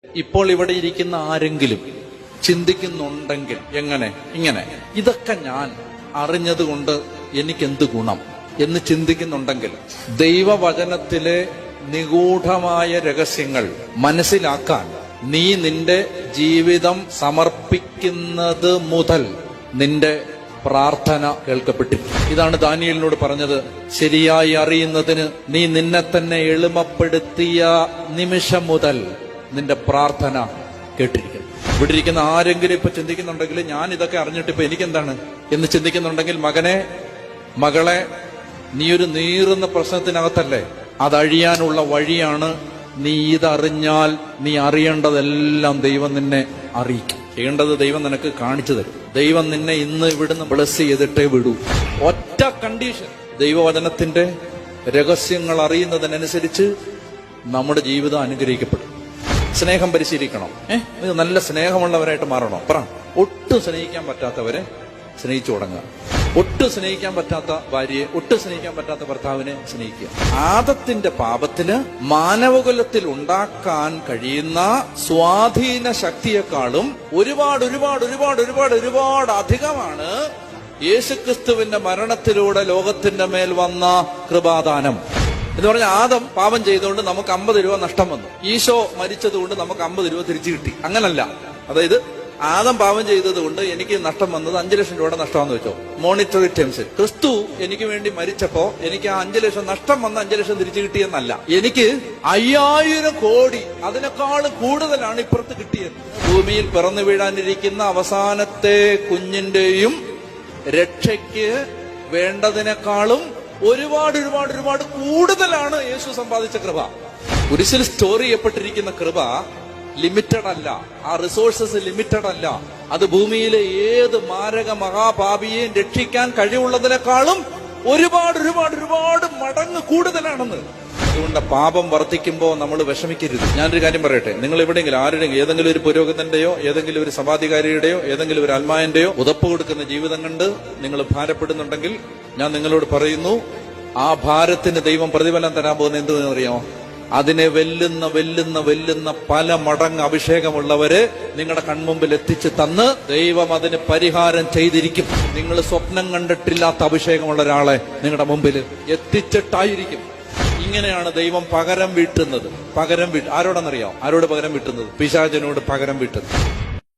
ഇപ്പോൾ ഇവിടെ ഇരിക്കുന്ന ആരെങ്കിലും ചിന്തിക്കുന്നുണ്ടെങ്കിൽ ഇങ്ങനെ ഇതൊക്കെ ഞാൻ അറിഞ്ഞതുകൊണ്ട് എനിക്കെന്ത് ഗുണം എന്ന് ചിന്തിക്കുന്നുണ്ടെങ്കിൽ, ദൈവവചനത്തിലെ നിഗൂഢമായ രഹസ്യങ്ങൾ മനസ്സിലാക്കാൻ നീ നിന്റെ ജീവിതം സമർപ്പിക്കുന്നത് മുതൽ നിന്റെ പ്രാർത്ഥന കേൾക്കപ്പെട്ടിരിക്കും. ഇതാണ് ദാനിയേലിനോട് പറഞ്ഞത്. ശരിയായി അറിയുന്നതിന് നീ നിന്നെ തന്നെ എളിമപ്പെടുത്തിയ നിമിഷം മുതൽ നിന്റെ പ്രാർത്ഥന കേട്ടിരിക്കുന്നു. ഇവിടെ ഇരിക്കുന്ന ആരെങ്കിലും ഇപ്പൊ ചിന്തിക്കുന്നുണ്ടെങ്കിൽ, ഞാൻ ഇതൊക്കെ അറിഞ്ഞിട്ട് ഇപ്പൊ എനിക്കെന്താണ് എന്ന് ചിന്തിക്കുന്നുണ്ടെങ്കിൽ, മകളെ നീ ഒരു നീറുന്ന പ്രശ്നത്തിനകത്തല്ലേ, അതഴിയാനുള്ള വഴിയാണ്. നീ ഇതറിഞ്ഞാൽ നീ അറിയേണ്ടതെല്ലാം ദൈവം നിന്നെ അറിയിക്കും. ചെയ്യേണ്ടത് ദൈവം നിനക്ക് കാണിച്ചു തരും. ദൈവം നിന്നെ ഇന്ന് ഇവിടുന്ന് ബ്ലസ് ചെയ്തിട്ടേ വിടൂ. ഒറ്റ കണ്ടീഷൻ, ദൈവവചനത്തിന്റെ രഹസ്യങ്ങൾ അറിയുന്നതിനനുസരിച്ച് നമ്മുടെ ജീവിതം അനുഗ്രഹിക്കപ്പെടും. സ്നേഹം പരിശീലിക്കണം. നല്ല സ്നേഹമുള്ളവരായിട്ട് മാറണം. ഒട്ടും സ്നേഹിക്കാൻ പറ്റാത്തവരെ സ്നേഹിച്ചു തുടങ്ങുക. ഒട്ടും സ്നേഹിക്കാൻ പറ്റാത്ത ഭാര്യയെ, ഒട്ടും സ്നേഹിക്കാൻ പറ്റാത്ത ഭർത്താവിനെ സ്നേഹിക്കുക. ആദത്തിന്റെ പാപത്തിന് മാനവകുലത്തിൽ ഉണ്ടാക്കാൻ കഴിയുന്ന സ്വാധീന ശക്തിയെക്കാളും ഒരുപാട് ഒരുപാട് ഒരുപാട് ഒരുപാട് ഒരുപാട് അധികമാണ് യേശുക്രിസ്തുവിന്റെ മരണത്തിലൂടെ ലോകത്തിന്റെ മേൽ വന്ന കൃപാദാനം എന്ന് പറഞ്ഞാൽ, ആദം പാപം ചെയ്തുകൊണ്ട് നമുക്ക് 50 രൂപ നഷ്ടം വന്നു. ഈശോ മരിച്ചതുകൊണ്ട് നമുക്ക് 50 രൂപ തിരിച്ചു കിട്ടി. അങ്ങനല്ല. അതായത് ആദം പാപം ചെയ്തത് കൊണ്ട് എനിക്ക് നഷ്ടം വന്നത് 5 ലക്ഷം രൂപയുടെ നഷ്ടമാണെന്ന് വെച്ചോ, മോണിറ്ററി ടേംസിൽ. ക്രിസ്തു എനിക്ക് വേണ്ടി മരിച്ചപ്പോ എനിക്ക് ആ 5 ലക്ഷം നഷ്ടം വന്ന 5 ലക്ഷം തിരിച്ചു കിട്ടിയെന്നല്ല, എനിക്ക് 5000 കോടി അതിനേക്കാളും കൂടുതലാണ് ഇപ്പുറത്ത് കിട്ടിയത്. ഭൂമിയിൽ പിറന്നു വീഴാനിരിക്കുന്ന അവസാനത്തെ കുഞ്ഞിന്റെയും രക്ഷയ്ക്ക് വേണ്ടതിനേക്കാളും ഒരുപാട് ഒരുപാട് ഒരുപാട് കൂടുതലാണ് യേശു സമ്പാദിച്ച കൃപ. കുരിശിൽ സ്റ്റോർ ചെയ്യപ്പെട്ടിരിക്കുന്ന കൃപ ലിമിറ്റഡ് അല്ല. ആ റിസോഴ്സസ് ലിമിറ്റഡ് അല്ല. അത് ഭൂമിയിലെ ഏത് മാരക മഹാപാപിയെയും രക്ഷിക്കാൻ കഴിവുള്ളതിനേക്കാളും ഒരുപാട് ഒരുപാട് ഒരുപാട് മടങ്ങ് കൂടുതലാണെന്ന്. അതുകൊണ്ട് പാപം വർദ്ധിക്കുമ്പോൾ നമ്മൾ വിഷമിക്കരുത്. ഞാനൊരു കാര്യം പറയട്ടെ, നിങ്ങൾ എവിടെയെങ്കിലും ആരുടെയും ഏതെങ്കിലും ഒരു പുരോഹിതന്റെയോ ഏതെങ്കിലും ഒരു സമാധികാരിയുടെയോ ഏതെങ്കിലും ഒരു അൽമായന്റെയോ ഉതപ്പ് കൊടുക്കുന്ന ജീവിതം കണ്ട് നിങ്ങൾ ഭാരപ്പെടുന്നുണ്ടെങ്കിൽ, ഞാൻ നിങ്ങളോട് പറയുന്നു, ആ ഭാരത്തിന് ദൈവം പ്രതിഫലം തരാൻ പോകുന്ന എന്തെന്ന് അറിയാമോ? അതിനെ വെല്ലുന്ന വെല്ലുന്ന വെല്ലുന്ന പല മടങ്ങ് അഭിഷേകമുള്ളവരെ നിങ്ങളുടെ കൺമുമ്പിൽ എത്തിച്ചു തന്ന് ദൈവം അതിന് പരിഹാരം ചെയ്തിരിക്കും. നിങ്ങൾ സ്വപ്നം കണ്ടിട്ടില്ലാത്ത അഭിഷേകമുള്ള ഒരാളെ നിങ്ങളുടെ മുമ്പിൽ എത്തിച്ചിട്ടായിരിക്കും. ഇങ്ങനെയാണ് ദൈവം പകരം വീട്ടുന്നത്. ആരോടെന്നറിയാം? ആരോട് പകരം വീട്ടുന്നത്? പിശാചിനോട് പകരം വീട്ടുന്നത്.